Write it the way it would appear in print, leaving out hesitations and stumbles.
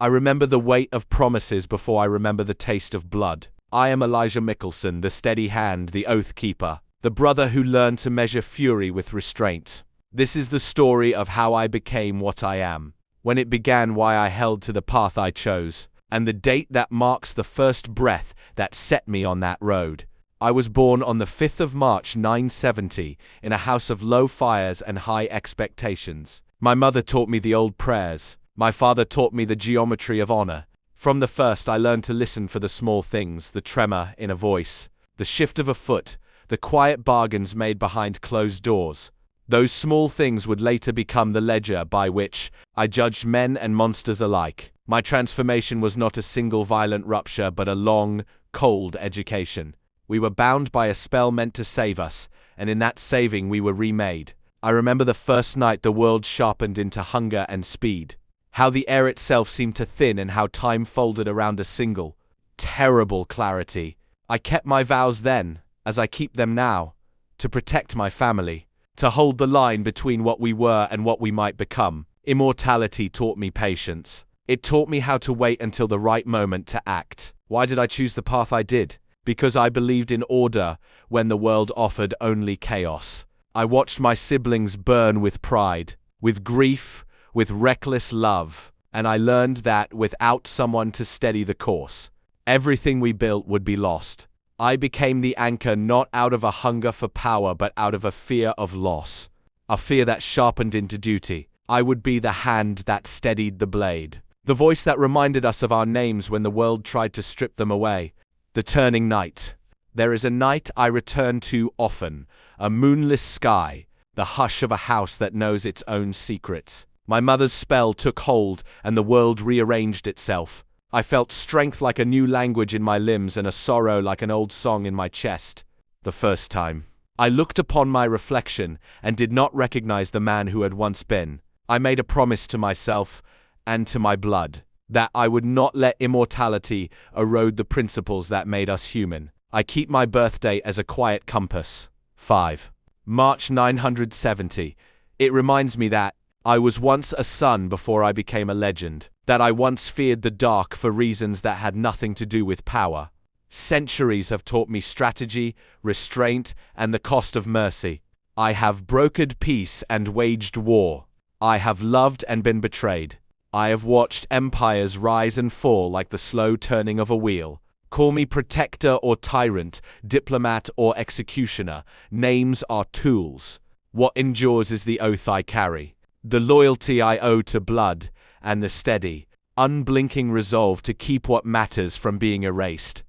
I remember the weight of promises before I remember the taste of blood. I am Elijah Mickelson, the steady hand, the oath keeper, the brother who learned to measure fury with restraint. This is the story of how I became what I am, when it began, why I held to the path I chose, and the date that marks the first breath that set me on that road. I was born on the 5th of March 970 in a house of low fires and high expectations. My mother taught me the old prayers. My father taught me the geometry of honor. From the first I learned to listen for the small things, the tremor in a voice, the shift of a foot, the quiet bargains made behind closed doors. Those small things would later become the ledger by which I judged men and monsters alike. My transformation was not a single violent rupture, but a long, cold education. We were bound by a spell meant to save us, and in that saving we were remade. I remember the first night the world sharpened into hunger and speed. How the air itself seemed to thin and how time folded around a single, terrible clarity. I kept my vows then, as I keep them now, to protect my family, to hold the line between what we were and what we might become. Immortality taught me patience. It taught me how to wait until the right moment to act. Why did I choose the path I did? Because I believed in order when the world offered only chaos. I watched my siblings burn with pride, with grief, with reckless love, and I learned that without someone to steady the course, everything we built would be lost. I became the anchor not out of a hunger for power but out of a fear of loss, a fear that sharpened into duty. I would be the hand that steadied the blade, the voice that reminded us of our names when the world tried to strip them away. The turning night. There is a night I return to often, a moonless sky, the hush of a house that knows its own secrets. My mother's spell took hold and the world rearranged itself. I felt strength like a new language in my limbs and a sorrow like an old song in my chest. The first time I looked upon my reflection and did not recognize the man who had once been. I made a promise to myself and to my blood that I would not let immortality erode the principles that made us human. I keep my birthday as a quiet compass. 5. March 970. It reminds me that I was once a son before I became a legend, that I once feared the dark for reasons that had nothing to do with power. Centuries have taught me strategy, restraint, and the cost of mercy. I have brokered peace and waged war. I have loved and been betrayed. I have watched empires rise and fall like the slow turning of a wheel. Call me protector or tyrant, diplomat or executioner. Names are tools. What endures is the oath I carry, the loyalty I owe to blood, and the steady, unblinking resolve to keep what matters from being erased.